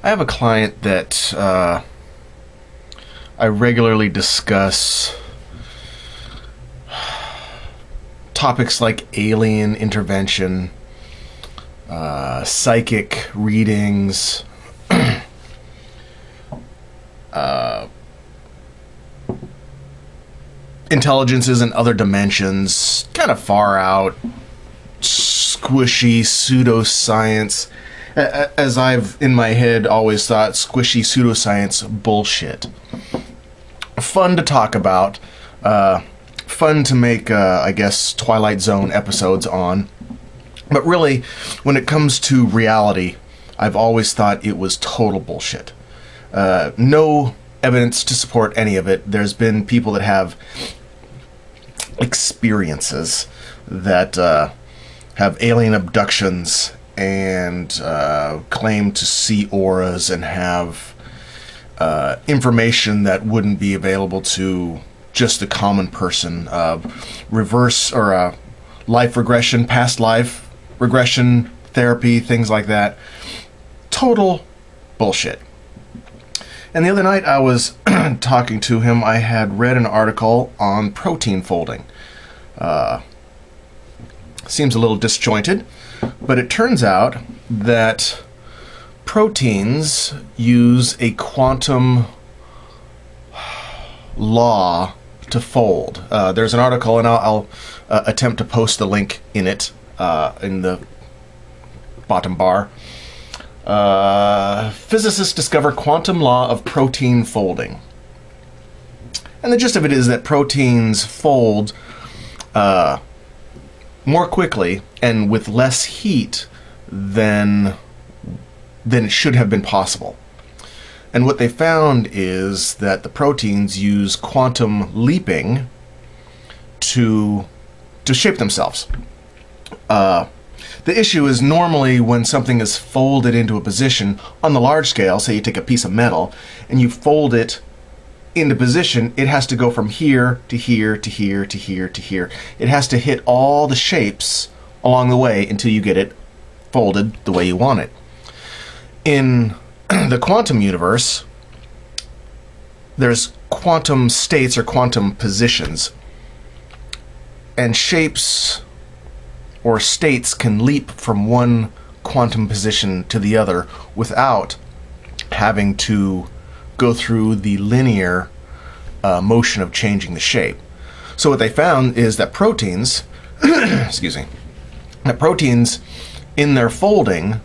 I have a client that I regularly discuss topics like alien intervention, psychic readings, intelligences in other dimensions, kind of far out, squishy pseudoscience. As I've, in my head, always thought, squishy pseudoscience bullshit. Fun to talk about. Fun to make, I guess, Twilight Zone episodes on. But really, when it comes to reality, I've always thought it was total bullshit. No evidence to support any of it. There's been people that have experiences that have alien abductions and claim to see auras and have information that wouldn't be available to just the common person. Reverse or life regression, past life regression therapy, things like that. Total bullshit. And the other night I was talking to him. I had read an article on protein folding. Seems a little disjointed, but it turns out that proteins use a quantum law to fold. There's an article, and I'll attempt to post the link in it, in the bottom bar. Physicists discover quantum law of protein folding. And the gist of it is that proteins fold more quickly and with less heat than it should have been possible. And what they found is that the proteins use quantum leaping to shape themselves. The issue is normally when something is folded into a position on the large scale, say you take a piece of metal and you fold it into position, it has to go from here to here to here to here to here. It has to hit all the shapes along the way until you get it folded the way you want it. In the quantum universe, there's quantum states or quantum positions, and shapes or states can leap from one quantum position to the other without having to go through the linear motion of changing the shape. So what they found is that proteins, excuse me, that proteins in their folding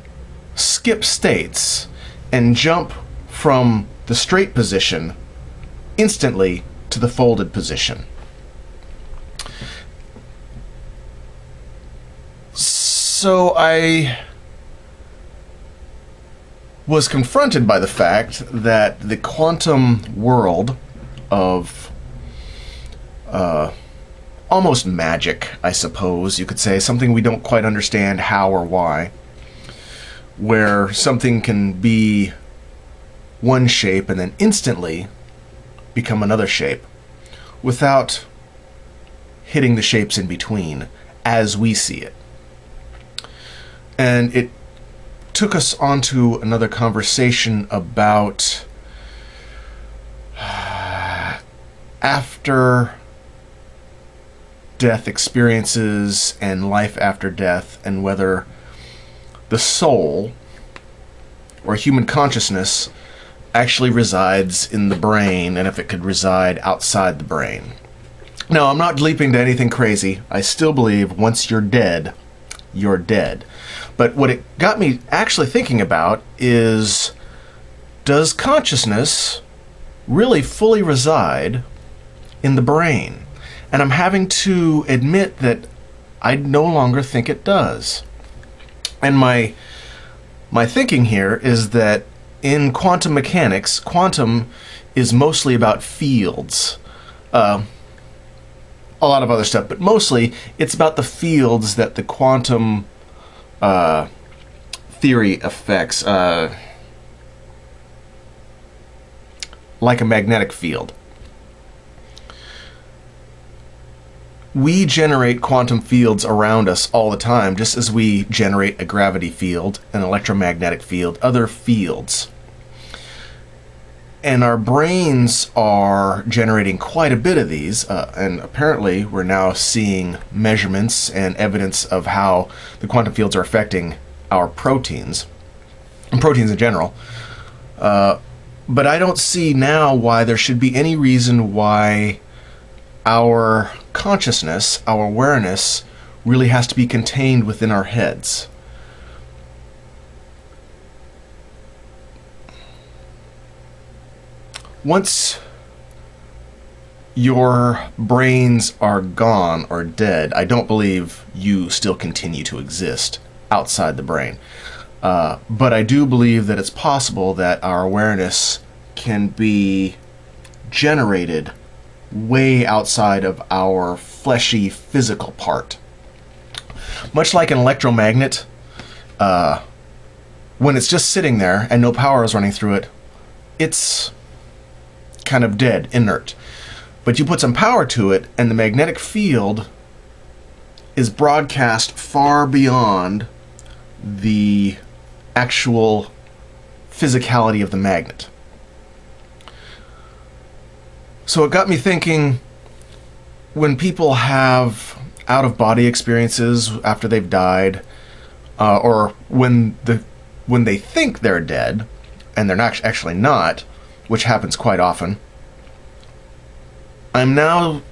skip states and jump from the straight position instantly to the folded position. So I was confronted by the fact that the quantum world of almost magic, I suppose you could say, something we don't quite understand how or why, where something can be one shape and then instantly become another shape without hitting the shapes in between as we see it. And it took us onto another conversation about after death experiences and life after death, and whether the soul or human consciousness actually resides in the brain, and if it could reside outside the brain. Now, I'm not leaping to anything crazy. I still believe once you're dead, you're dead. But what it got me actually thinking about is, does consciousness really fully reside in the brain? And I'm having to admit that I no longer think it does. And my thinking here is that in quantum mechanics, quantum is mostly about fields. A lot of other stuff, but mostly it's about the fields that the quantum theory affects, like a magnetic field. We generate quantum fields around us all the time, just as we generate a gravity field, an electromagnetic field, other fields. And our brains are generating quite a bit of these, and apparently we're now seeing measurements and evidence of how the quantum fields are affecting our proteins, and proteins in general. But I don't see now why there should be any reason why our consciousness, our awareness, really has to be contained within our heads. Once your brains are gone or dead, I don't believe you still continue to exist outside the brain. But I do believe that it's possible that our awareness can be generated way outside of our fleshy physical part. Much like an electromagnet, when it's just sitting there and no power is running through it, it's kind of dead, inert. But you put some power to it, and the magnetic field is broadcast far beyond the actual physicality of the magnet. So it got me thinking, when people have out-of-body experiences after they've died, or when they think they're dead and they're not actually not, which happens quite often, I'm now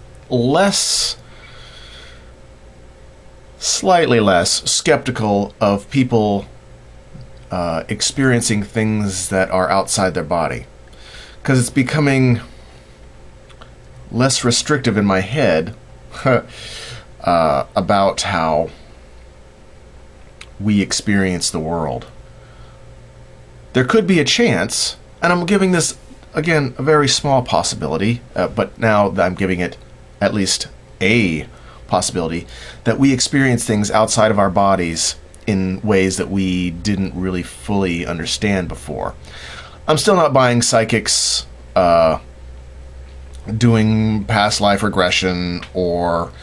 slightly less skeptical of people experiencing things that are outside their body, because it's becoming less restrictive in my head about how we experience the world. There could be a chance, and I'm giving this, again, a very small possibility, but now that I'm giving it at least a possibility, that we experience things outside of our bodies in ways that we didn't really fully understand before. I'm still not buying psychics doing past life regression or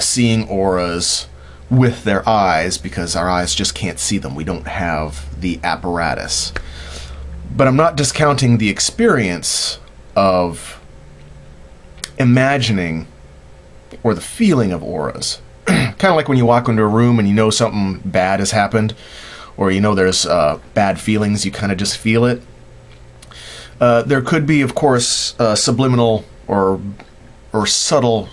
seeing auras with their eyes, because our eyes just can't see them. We don't have the apparatus. But I'm not discounting the experience of imagining or the feeling of auras. Kind of like when you walk into a room and you know something bad has happened, or you know there's bad feelings, you kind of just feel it. There could be, of course, subliminal or subtle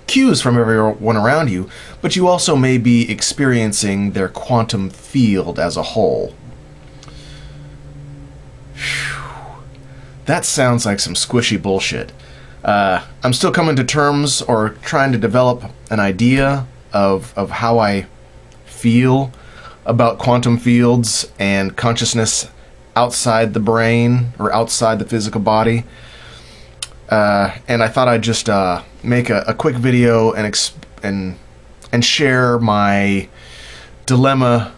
cues from everyone around you, but you also may be experiencing their quantum field as a whole. That sounds like some squishy bullshit. I'm still coming to terms or trying to develop an idea of how I feel about quantum fields and consciousness outside the brain or outside the physical body. And I thought I'd just make a quick video and share my dilemma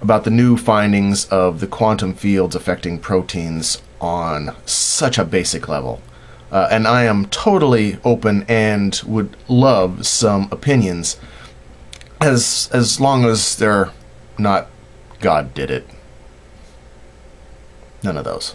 about the new findings of the quantum fields affecting proteins on such a basic level. And I am totally open and would love some opinions, as long as they're not God did it. None of those.